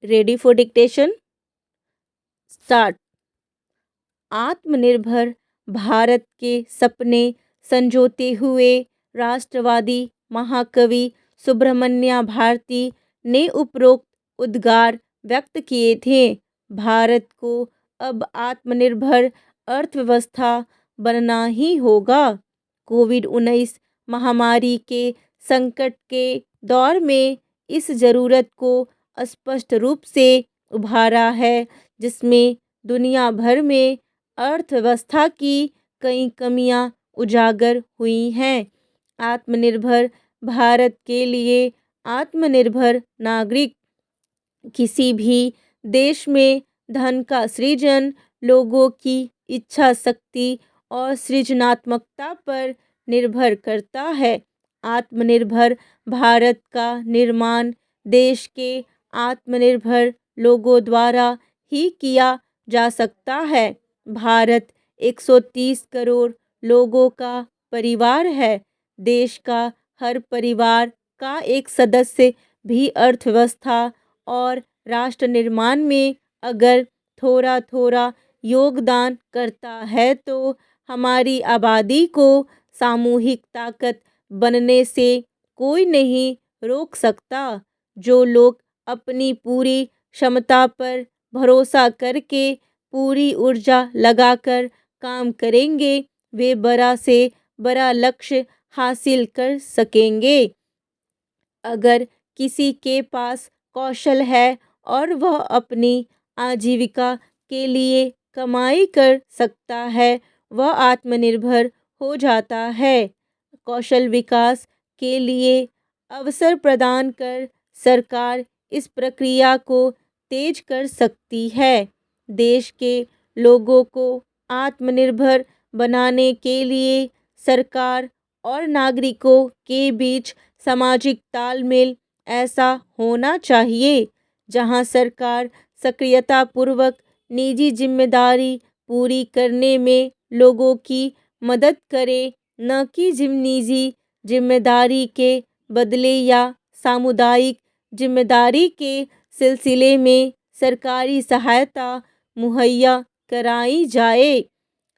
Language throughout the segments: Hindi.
Ready for dictation? स्टार्ट। आत्मनिर्भर भारत के सपने संजोते हुए राष्ट्रवादी महाकवि सुब्रमण्य भारती ने उपरोक्त उद्गार व्यक्त किए थे। भारत को अब आत्मनिर्भर अर्थव्यवस्था बनना ही होगा। कोविड-19 महामारी के संकट के दौर में इस ज़रूरत को स्पष्ट रूप से उभारा है, जिसमें दुनिया भर में अर्थव्यवस्था की कई कमियां उजागर हुई हैं। आत्मनिर्भर भारत के लिए आत्मनिर्भर नागरिक किसी भी देश में धन का सृजन लोगों की इच्छा शक्ति और सृजनात्मकता पर निर्भर करता है। आत्मनिर्भर भारत का निर्माण देश के आत्मनिर्भर लोगों द्वारा ही किया जा सकता है। भारत 130 करोड़ लोगों का परिवार है। देश का हर परिवार का एक सदस्य भी अर्थव्यवस्था और राष्ट्र निर्माण में अगर थोड़ा थोड़ा योगदान करता है तो हमारी आबादी को सामूहिक ताकत बनने से कोई नहीं रोक सकता। जो लोग अपनी पूरी क्षमता पर भरोसा करके पूरी ऊर्जा लगाकर काम करेंगे, वे बड़ा से बड़ा लक्ष्य हासिल कर सकेंगे। अगर किसी के पास कौशल है और वह अपनी आजीविका के लिए कमाई कर सकता है, वह आत्मनिर्भर हो जाता है। कौशल विकास के लिए अवसर प्रदान कर सरकार इस प्रक्रिया को तेज कर सकती है। देश के लोगों को आत्मनिर्भर बनाने के लिए सरकार और नागरिकों के बीच सामाजिक तालमेल ऐसा होना चाहिए, जहां सरकार सक्रियतापूर्वक निजी जिम्मेदारी पूरी करने में लोगों की मदद करे, न कि निजी जिम्मेदारी के बदले या सामुदायिक जिम्मेदारी के सिलसिले में सरकारी सहायता मुहैया कराई जाए।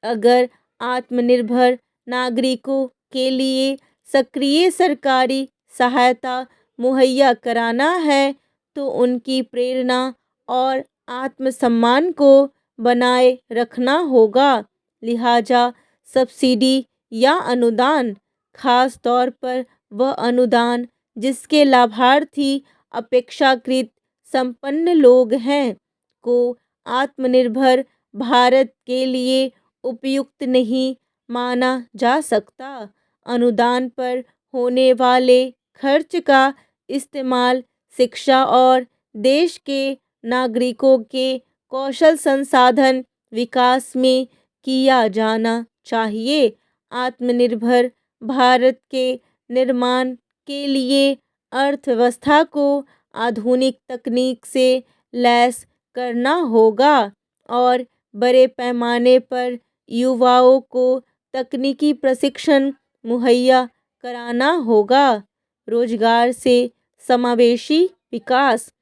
अगर आत्मनिर्भर नागरिकों के लिए सक्रिय सरकारी सहायता मुहैया कराना है तो उनकी प्रेरणा और आत्मसम्मान को बनाए रखना होगा। लिहाजा सब्सिडी या अनुदान, खास तौर पर वह अनुदान जिसके लाभार्थी अपेक्षाकृत संपन्न लोग हैं, को आत्मनिर्भर भारत के लिए उपयुक्त नहीं माना जा सकता। अनुदान पर होने वाले खर्च का इस्तेमाल शिक्षा और देश के नागरिकों के कौशल संसाधन विकास में किया जाना चाहिए। आत्मनिर्भर भारत के निर्माण के लिए अर्थव्यवस्था को आधुनिक तकनीक से लैस करना होगा और बड़े पैमाने पर युवाओं को तकनीकी प्रशिक्षण मुहैया कराना होगा। रोजगार से समावेशी विकास।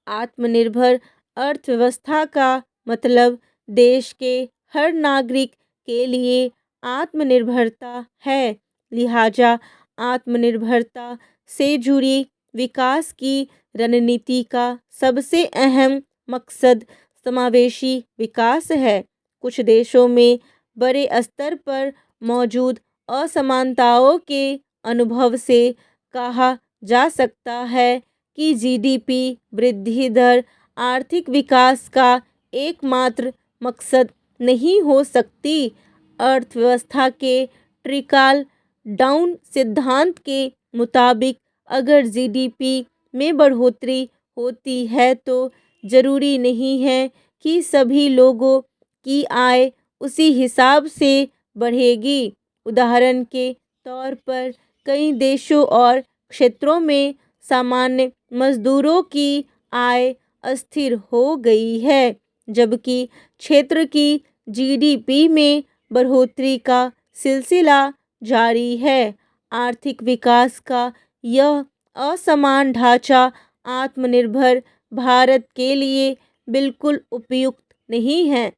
आत्मनिर्भर अर्थव्यवस्था का मतलब देश के हर नागरिक के लिए आत्मनिर्भरता है। लिहाजा आत्मनिर्भरता से जुड़ी विकास की रणनीति का सबसे अहम मकसद समावेशी विकास है। कुछ देशों में बड़े स्तर पर मौजूद असमानताओं के अनुभव से कहा जा सकता है कि जीडीपी वृद्धि दर आर्थिक विकास का एकमात्र मकसद नहीं हो सकती। अर्थव्यवस्था के ट्रिकल डाउन सिद्धांत के मुताबिक अगर जीडीपी में बढ़ोतरी होती है तो जरूरी नहीं है कि सभी लोगों की आय उसी हिसाब से बढ़ेगी। उदाहरण के तौर पर कई देशों और क्षेत्रों में सामान्य मजदूरों की आय अस्थिर हो गई है, जबकि क्षेत्र की जीडीपी में बढ़ोतरी का सिलसिला जारी है। आर्थिक विकास का यह असमान ढांचा आत्मनिर्भर भारत के लिए बिल्कुल उपयुक्त नहीं है।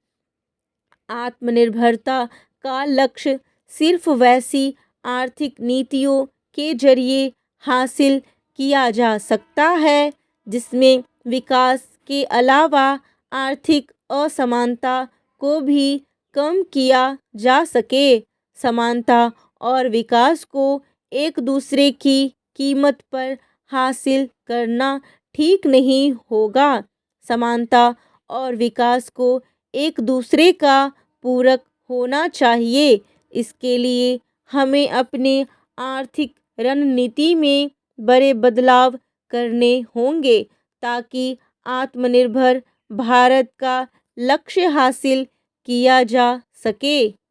आत्मनिर्भरता का लक्ष्य सिर्फ वैसी आर्थिक नीतियों के जरिए हासिल किया जा सकता है जिसमें विकास के अलावा आर्थिक असमानता को भी कम किया जा सके। समानता और विकास को एक दूसरे की कीमत पर हासिल करना ठीक नहीं होगा। समानता और विकास को एक दूसरे का पूरक होना चाहिए। इसके लिए हमें अपने आर्थिक रणनीति में बड़े बदलाव करने होंगे ताकि आत्मनिर्भर भारत का लक्ष्य हासिल किया जा सके।